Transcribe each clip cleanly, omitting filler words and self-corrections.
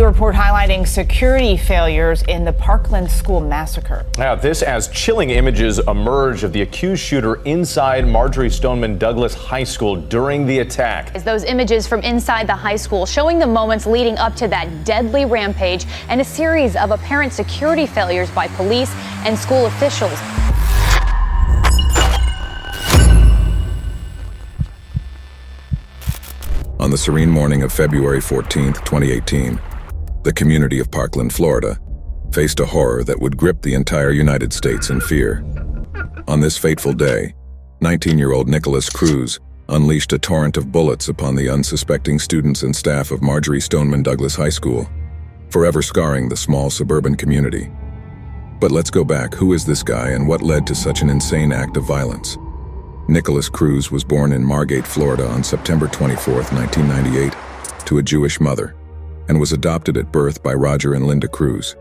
new report highlighting security failures in the Parkland school massacre. Now, this as chilling images emerge of the accused shooter inside Marjory Stoneman Douglas High School during the attack. As those images from inside the high school showing the moments leading up to that deadly rampage and a series of apparent security failures by police and school officials. On the serene morning of February 14, 2018, the community of Parkland, Florida, faced a horror that would grip the entire United States in fear. On this fateful day, 19-year-old Nikolas Cruz unleashed a torrent of bullets upon the unsuspecting students and staff of Marjory Stoneman Douglas High School, forever scarring the small suburban community. But let's go back. Who is this guy and what led to such an insane act of violence? Nikolas Cruz was born in Margate, Florida on September 24, 1998, to a Jewish mother, and was adopted at birth by Roger and Linda Cruz.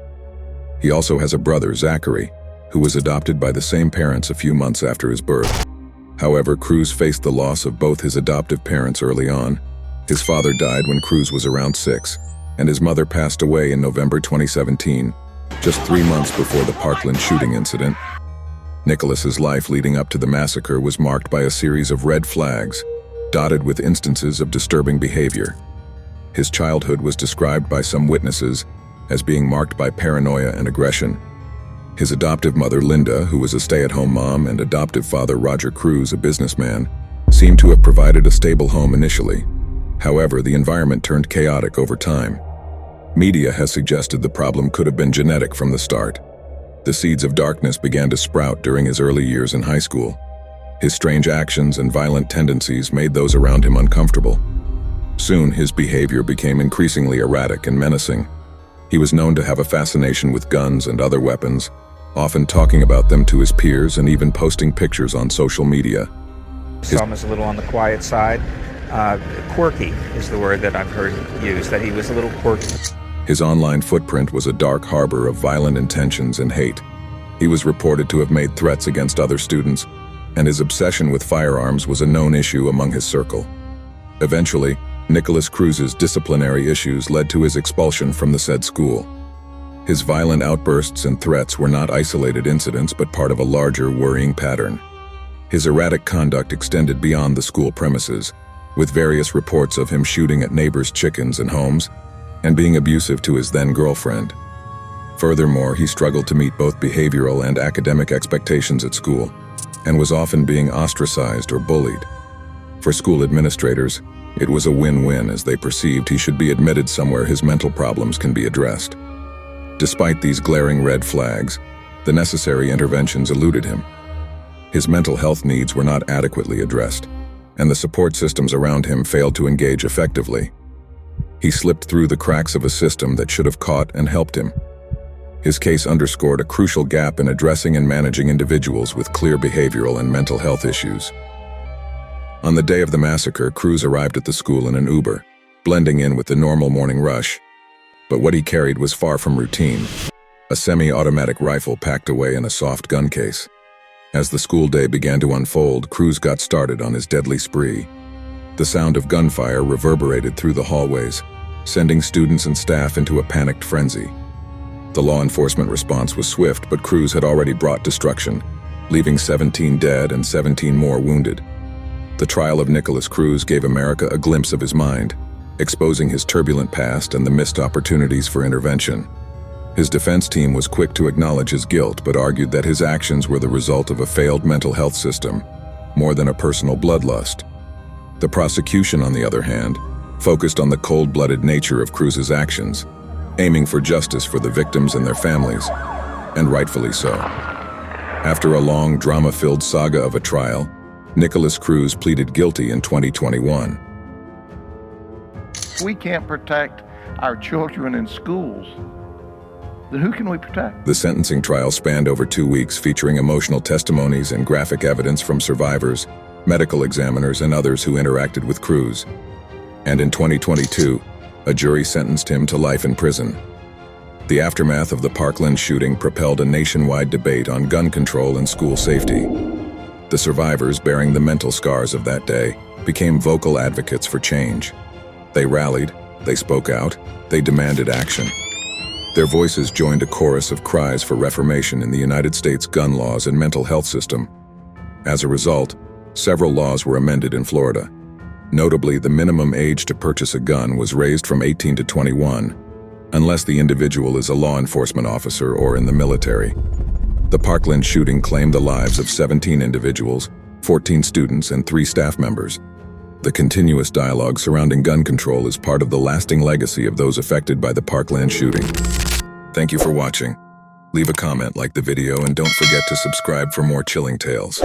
He also has a brother, Zachary, who was adopted by the same parents a few months after his birth. However, Cruz faced the loss of both his adoptive parents early on. His father died when Cruz was around 6, and his mother passed away in November 2017, just 3 months before the Parkland shooting incident. Nikolas's life leading up to the massacre was marked by a series of red flags, dotted with instances of disturbing behavior. His childhood was described by some witnesses as being marked by paranoia and aggression. His adoptive mother, Linda, who was a stay-at-home mom, and adoptive father, Roger Cruz, a businessman, seemed to have provided a stable home initially. However, the environment turned chaotic over time. Media has suggested the problem could have been genetic from the start. The seeds of darkness began to sprout during his early years in high school. His strange actions and violent tendencies made those around him uncomfortable. Soon, his behavior became increasingly erratic and menacing. He was known to have a fascination with guns and other weapons, often talking about them to his peers and even posting pictures on social media. Some is a little on the quiet side. Quirky is the word that I've heard used, that he was a little quirky. His online footprint was a dark harbor of violent intentions and hate. He was reported to have made threats against other students, and his obsession with firearms was a known issue among his circle. Eventually, Nikolas Cruz's disciplinary issues led to his expulsion from the said school. His violent outbursts and threats were not isolated incidents but part of a larger, worrying pattern. His erratic conduct extended beyond the school premises, with various reports of him shooting at neighbors' chickens and homes, and being abusive to his then-girlfriend. Furthermore, he struggled to meet both behavioral and academic expectations at school, and was often being ostracized or bullied. For school administrators, it was a win-win, as they perceived he should be admitted somewhere his mental problems can be addressed. Despite these glaring red flags, the necessary interventions eluded him. His mental health needs were not adequately addressed, and the support systems around him failed to engage effectively. He slipped through the cracks of a system that should have caught and helped him. His case underscored a crucial gap in addressing and managing individuals with clear behavioral and mental health issues. On the day of the massacre, Cruz arrived at the school in an Uber, blending in with the normal morning rush. But what he carried was far from routine: a semi-automatic rifle packed away in a soft gun case. As the school day began to unfold, Cruz got started on his deadly spree. The sound of gunfire reverberated through the hallways, sending students and staff into a panicked frenzy. The law enforcement response was swift, but Cruz had already brought destruction, leaving 17 dead and 17 more wounded. The trial of Nikolas Cruz gave America a glimpse of his mind, exposing his turbulent past and the missed opportunities for intervention. His defense team was quick to acknowledge his guilt, but argued that his actions were the result of a failed mental health system, more than a personal bloodlust. The prosecution, on the other hand, focused on the cold-blooded nature of Cruz's actions, aiming for justice for the victims and their families, and rightfully so. After a long, drama-filled saga of a trial, Nikolas Cruz pleaded guilty in 2021. We can't protect our children in schools. Then who can we protect? The sentencing trial spanned over 2 weeks, featuring emotional testimonies and graphic evidence from survivors, medical examiners, and others who interacted with Cruz. And in 2022, a jury sentenced him to life in prison. The aftermath of the Parkland shooting propelled a nationwide debate on gun control and school safety. The survivors, bearing the mental scars of that day, became vocal advocates for change. They rallied, They spoke out. They demanded action. Their voices joined a chorus of cries for reformation in the United States gun laws and mental health system. As a result, several laws were amended in Florida. Notably, the minimum age to purchase a gun was raised from 18 to 21, unless the individual is a law enforcement officer or in the military. The Parkland shooting claimed the lives of 17 individuals, 14 students, and 3 staff members. The continuous dialogue surrounding gun control is part of the lasting legacy of those affected by the Parkland shooting. Thank you for watching. Leave a comment, like the video, and don't forget to subscribe for more chilling tales.